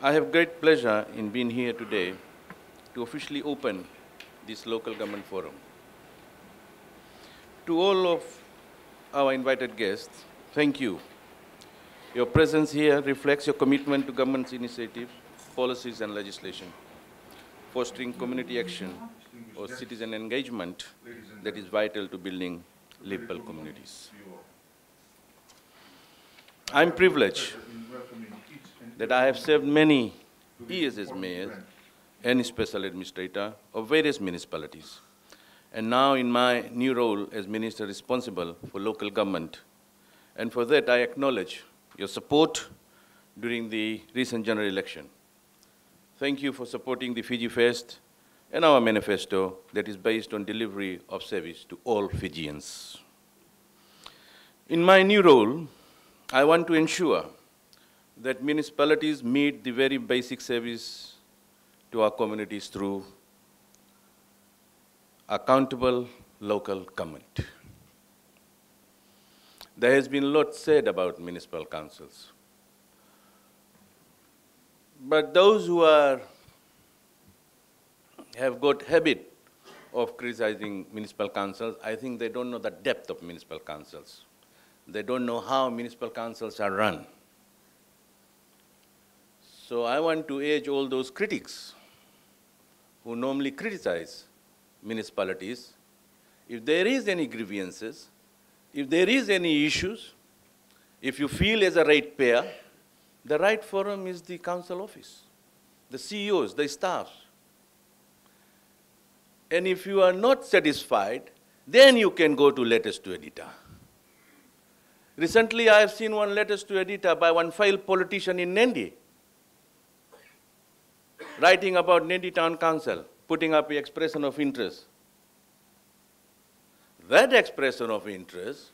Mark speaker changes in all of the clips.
Speaker 1: I have great pleasure in being here today to officially open this local government forum. To all of our invited guests, thank you. Your presence here reflects your commitment to government's initiatives, policies, and legislation, fostering community action or citizen engagement that is vital to building livable communities. I'm privileged that I have served many years as mayor and special administrator of various municipalities. And now in my new role as minister responsible for local government. And for that, I acknowledge your support during the recent general election. Thank you for supporting the Fiji Fest and our manifesto that is based on delivery of service to all Fijians. In my new role, I want to ensure that municipalities meet the very basic service to our communities through accountable local government. There has been a lot said about municipal councils. But those who have got habit of criticizing municipal councils, I think they don't know the depth of municipal councils. They don't know how municipal councils are run. So I want to urge all those critics who normally criticize municipalities, if there is any grievances, if there is any issues, if you feel as a ratepayer, the right forum is the council office, the CEOs, the staff. And if you are not satisfied, then you can go to letters to editor. Recently, I have seen one letters to editor by one failed politician in Nandi, writing about Nandi Town Council, putting up an expression of interest. That expression of interest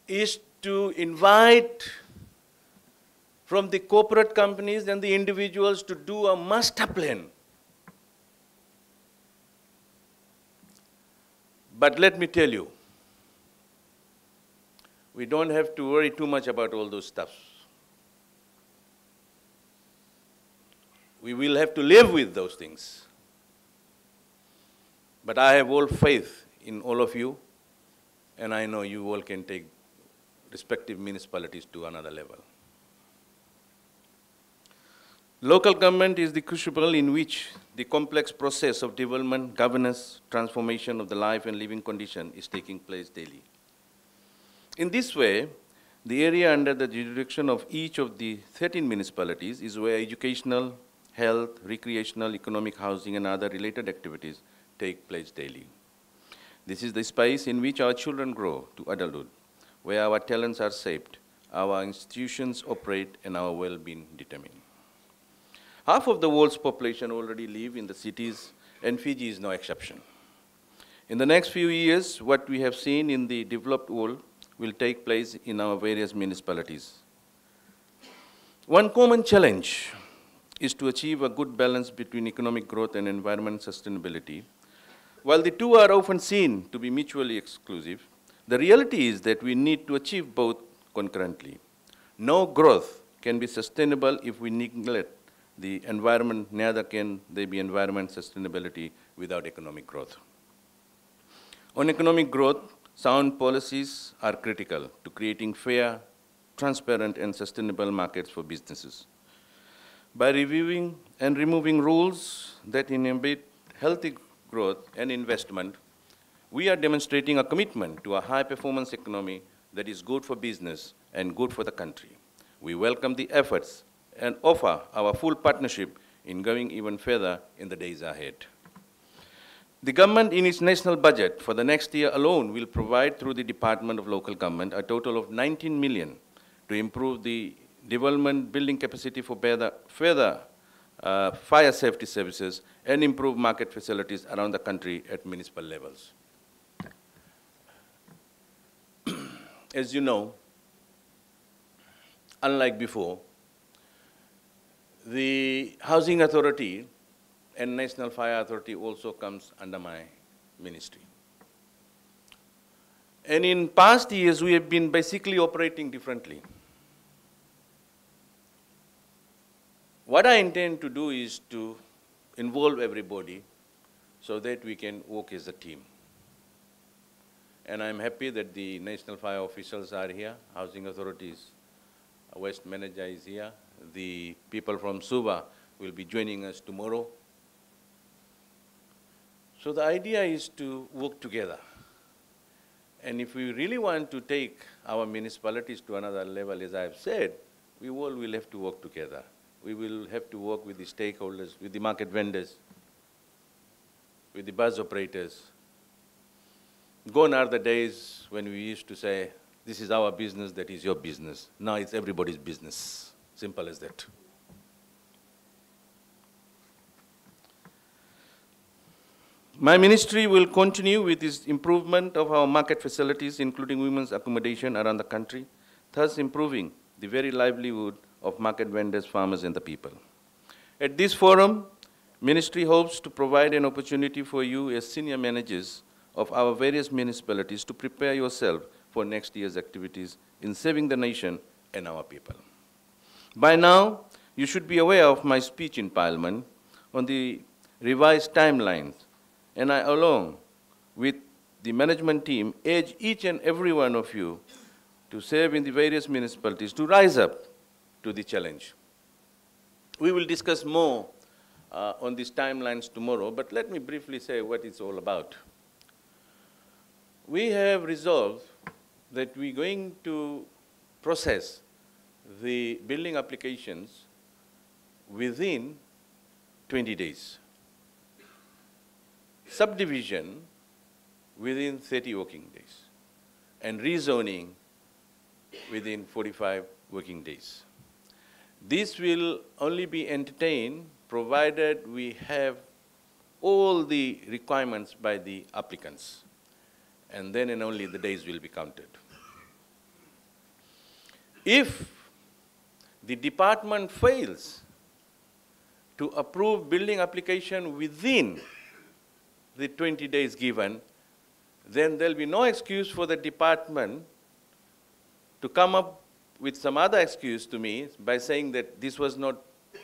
Speaker 1: is to invite from the corporate companies and the individuals to do a master plan. But let me tell you, we don't have to worry too much about all those stuff. We will have to live with those things. But I have all faith in all of you, and I know you all can take respective municipalities to another level. Local government is the crucible in which the complex process of development, governance, transformation of the life and living condition is taking place daily. In this way, the area under the jurisdiction of each of the 13 municipalities is where educational, health, recreational, economic, housing, and other related activities take place daily. This is the space in which our children grow to adulthood, where our talents are shaped, our institutions operate, and our well-being determined. Half of the world's population already live in the cities, and Fiji is no exception. In the next few years, what we have seen in the developed world will take place in our various municipalities. One common challenge is to achieve a good balance between economic growth and environment sustainability. While the two are often seen to be mutually exclusive, the reality is that we need to achieve both concurrently. No growth can be sustainable if we neglect the environment, neither can there be environment sustainability without economic growth. On economic growth, sound policies are critical to creating fair, transparent, and sustainable markets for businesses. By reviewing and removing rules that inhibit healthy growth and investment, we are demonstrating a commitment to a high-performance economy that is good for business and good for the country. We welcome the efforts and offer our full partnership in going even further in the days ahead. The government in its national budget for the next year alone will provide through the Department of Local Government a total of 19 million to improve the development building capacity for further fire safety services and improve market facilities around the country at municipal levels. As you know, unlike before, the Housing Authority and National Fire Authority also comes under my ministry. And in past years, we have been basically operating differently. What I intend to do is to involve everybody so that we can work as a team. And I'm happy that the National Fire officials are here, Housing Authorities, Waste Manager is here, the people from Suva will be joining us tomorrow. So the idea is to work together. And if we really want to take our municipalities to another level, as I've said, we all will have to work together. We will have to work with the stakeholders, with the market vendors, with the bus operators. Gone are the days when we used to say, this is our business, that is your business. Now it's everybody's business. Simple as that. My ministry will continue with this improvement of our market facilities, including women's accommodation around the country, thus improving the very livelihood of market vendors, farmers, and the people. At this forum, ministry hopes to provide an opportunity for you as senior managers of our various municipalities to prepare yourself for next year's activities in serving the nation and our people. By now, you should be aware of my speech in Parliament on the revised timelines, and I, along with the management team, urge each and every one of you to serve in the various municipalities to rise up to the challenge. We will discuss more on these timelines tomorrow, but let me briefly say what it's all about. We have resolved that we're going to process the building applications within 20 days. Subdivision within 30 working days, and rezoning within 45 working days. This will only be entertained provided we have all the requirements by the applicants, and then and only the days will be counted. If the department fails to approve building application within the 20 days given, then there'll be no excuse for the department to come up with some other excuse to me by saying that this was not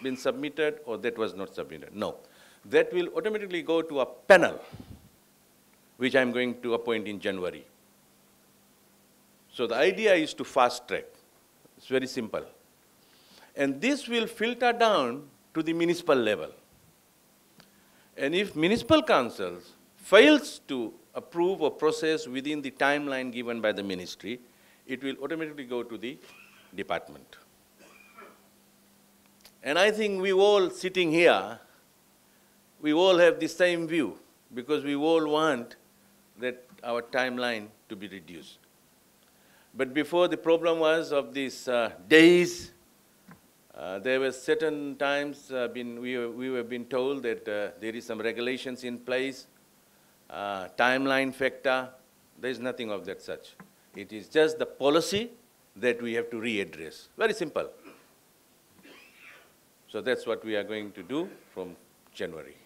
Speaker 1: been submitted or that was not submitted. No, that will automatically go to a panel, which I'm going to appoint in January. So the idea is to fast track. It's very simple. And this will filter down to the municipal level. And if municipal councils fails to approve or process within the timeline given by the ministry, it will automatically go to the department. And I think we all sitting here, we all have the same view, because we all want that our timeline to be reduced. But before, the problem was of these days. There were certain times we were being told that there is some regulations in place, timeline factor. There is nothing of that such. It is just the policy that we have to readdress. Very simple. So that's what we are going to do from January.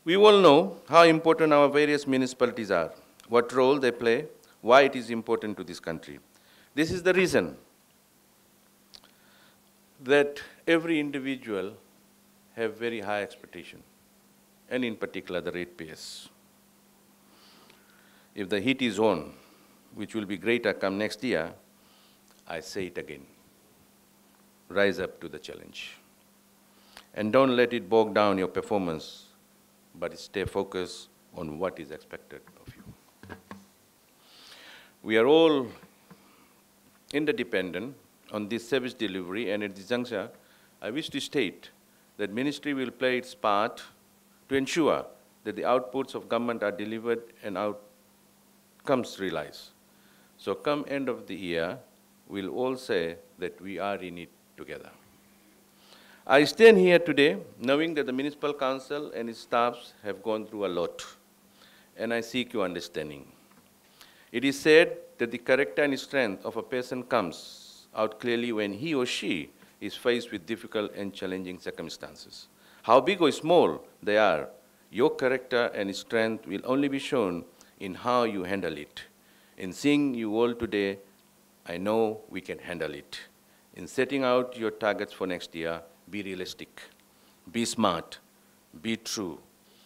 Speaker 1: We all know how important our various municipalities are, what role they play, why it is important to this country. This is the reason that every individual have very high expectation, and in particular the ratepayers. If the heat is on, which will be greater come next year, I say it again, rise up to the challenge. And don't let it bog down your performance, but stay focused on what is expected of you. We are all interdependent on this service delivery, and at this juncture, I wish to state that ministry will play its part to ensure that the outputs of government are delivered and outcomes realized. So come end of the year, we'll all say that we are in it together. I stand here today knowing that the municipal council and its staffs have gone through a lot, and I seek your understanding. It is said that the character and strength of a person comes out clearly when he or she is faced with difficult and challenging circumstances. How big or small they are, your character and strength will only be shown in how you handle it. In seeing you all today, I know we can handle it. In setting out your targets for next year, be realistic, be smart, be true.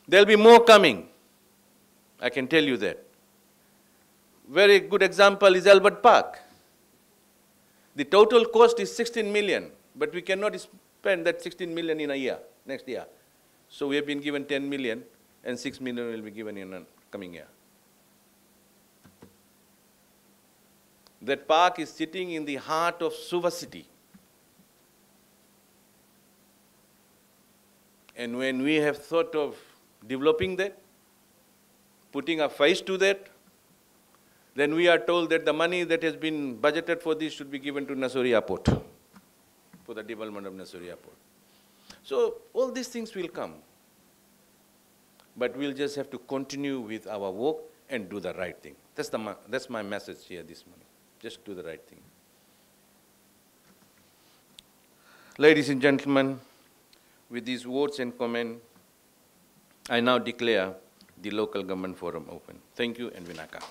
Speaker 1: There'll be more coming. I can tell you that. Very good example is Albert Park. The total cost is 16 million, but we cannot spend that 16 million in a year, next year. So we have been given 10 million, and 6 million will be given in the coming year. That park is sitting in the heart of Suva city. And when we have thought of developing that, putting a face to that, then we are told that the money that has been budgeted for this should be given to Nassau Airport, for the development of Nassau Airport. So all these things will come. But we'll just have to continue with our work and do the right thing. That's my message here this morning. Just do the right thing. Ladies and gentlemen, with these words and comments, I now declare the local government forum open. Thank you and Vinaka.